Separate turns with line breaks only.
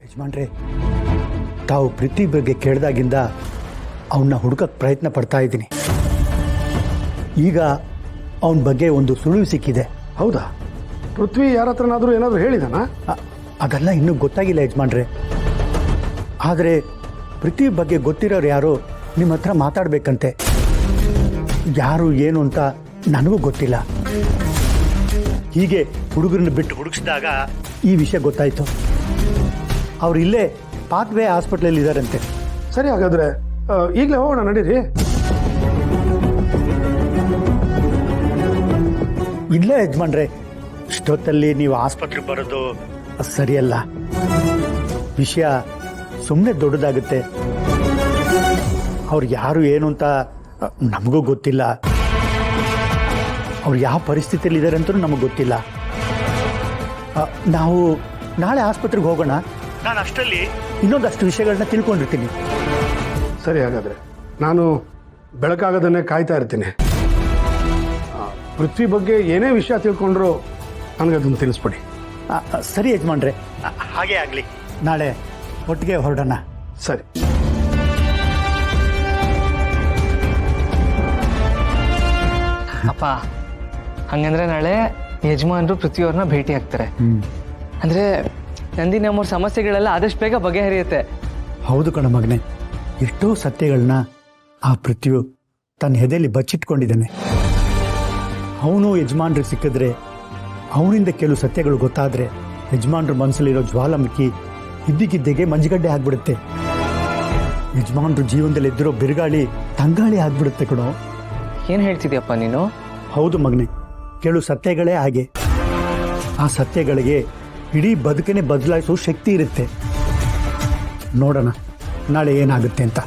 ಯಜಮಾನ್ರೆ, ತಾವು ಪ್ರೀತಿ ಬಗ್ಗೆ ಕೇಳಿದಾಗಿಂದ ಅವನ್ನ ಹುಡುಕಕ್ಕೆ ಪ್ರಯತ್ನ ಪಡ್ತಾ ಇದ್ದೀನಿ. ಈಗ ಅವನ ಬಗ್ಗೆ ಒಂದು ಸುಳಿವು ಸಿಕ್ಕಿದೆ.
ಹೌದಾ? ಪೃಥ್ವಿ ಯಾರ ಹತ್ರನಾದರೂ ಏನಾದರೂ ಹೇಳಿದಾನ?
ಅದೆಲ್ಲ ಇನ್ನೂ ಗೊತ್ತಾಗಿಲ್ಲ ಯಜಮಾನ್ರೆ. ಆದರೆ ಪೃಥ್ವಿ ಬಗ್ಗೆ ಗೊತ್ತಿರೋರು ಯಾರೋ ನಿಮ್ಮ ಹತ್ರ ಮಾತಾಡಬೇಕಂತೆ. ಯಾರು ಏನು ಅಂತ ನನಗೂ ಗೊತ್ತಿಲ್ಲ. ಹೀಗೆ ಹುಡುಗರನ್ನ ಬಿಟ್ಟು ಹುಡುಕಿಸಿದಾಗ ಈ ವಿಷಯ ಗೊತ್ತಾಯಿತು. ಅವ್ರು ಇಲ್ಲೇ ಪಾತ್ವೇ ಹಾಸ್ಪಿಟ್ಲಲ್ಲಿ ಇದ್ದಾರಂತೆ.
ಸರಿ, ಹಾಗಾದ್ರೆ ಈಗಲೇ ಹೋಗೋಣ, ನಡೀರಿ.
ಇಲ್ಲ ಯಜಮಾನ್ರೆ, ಇಷ್ಟೊತ್ತಲ್ಲಿ ನೀವು ಆಸ್ಪತ್ರೆಗೆ ಬರೋದು ಸರಿಯಲ್ಲ. ವಿಷಯ ಸುಮ್ಮನೆ ದೊಡ್ಡದಾಗುತ್ತೆ. ಅವ್ರು ಯಾರು ಏನು ಅಂತ ನಮಗೂ ಗೊತ್ತಿಲ್ಲ. ಅವ್ರು ಯಾವ ಪರಿಸ್ಥಿತಿಯಲ್ಲಿ ಇದ್ದಾರೆ ಅಂತಲೂ ನಮಗೆ ಗೊತ್ತಿಲ್ಲ. ನಾವು ನಾಳೆ ಆಸ್ಪತ್ರೆಗೆ ಹೋಗೋಣ. ನಾನು ಅಷ್ಟರಲ್ಲಿ ಇನ್ನೊಂದಷ್ಟು ವಿಷಯಗಳನ್ನ ತಿಳ್ಕೊಂಡಿರ್ತೀನಿ.
ಸರಿ, ಹಾಗಾದ್ರೆ ನಾನು ಬೆಳಕಾಗದನ್ನೇ ಕಾಯ್ತಾ ಇರ್ತೀನಿ. ಪೃಥ್ವಿ ಬಗ್ಗೆ ಏನೇ ವಿಷಯ ತಿಳ್ಕೊಂಡ್ರು ನನಗದನ್ನು ತಿಳಿಸ್ಬಿಡಿ.
ಸರಿ ಯಜಮಾನ್ರೆ, ಹಾಗೇ ಆಗಲಿ. ನಾಳೆ ಒಟ್ಟಿಗೆ ಹೊರಡೋಣ.
ಸರಿ.
ಅಪ್ಪ, ಹಂಗಂದ್ರೆ ನಾಳೆ ಯಜಮಾನರು ಪೃಥ್ವಿಯವ್ರನ್ನ ಭೇಟಿ ಆಗ್ತಾರೆ. ಅಂದ್ರೆ ನಂದಿನಿ ನಮ್ಮವ್ರ ಸಮಸ್ಯೆಗಳೆಲ್ಲ ಆದಷ್ಟು ಬೇಗ ಬಗೆಹರಿಯುತ್ತೆ.
ಹೌದು ಕಣ ಮಗನೆ, ಎಷ್ಟೋ ಸತ್ಯಗಳನ್ನ ಆ ಪೃಥ್ವಿಯು ತನ್ನ ಎದೆಯಲ್ಲಿ ಬಚ್ಚಿಟ್ಕೊಂಡಿದ್ದಾನೆ. ಅವನು ಯಜಮಾನ್ರಿಗೆ ಸಿಕ್ಕಿದ್ರೆ, ಅವನಿಂದ ಕೆಲವು ಸತ್ಯಗಳು ಗೊತ್ತಾದರೆ ಯಜಮಾನ್ರ ಮನಸ್ಸಲ್ಲಿರೋ ಜ್ವಾಲಾಮುಖಿ ಇದ್ದಕ್ಕಿದ್ದೆಗೆ ಮಂಜುಗಡ್ಡೆ ಆಗ್ಬಿಡುತ್ತೆ. ಯಜಮಾನ್ರ ಜೀವನದಲ್ಲಿ ಎದ್ದಿರೋ ಬಿರುಗಾಳಿ ತಂಗಾಳಿ ಆಗ್ಬಿಡುತ್ತೆ ಕಣೋ.
ಏನು ಹೇಳ್ತಿದ್ಯಪ್ಪ ನೀನು?
ಹೌದು ಮಗನೆ, ಕೆಲವು ಸತ್ಯಗಳೇ ಹಾಗೆ. ಆ ಸತ್ಯಗಳಿಗೆ ಇಡೀ ಬದುಕನ್ನೇ ಬದಲಾಯಿಸೋ ಶಕ್ತಿ ಇರುತ್ತೆ. ನೋಡೋಣ ನಾಳೆ ಏನಾಗುತ್ತೆ ಅಂತ.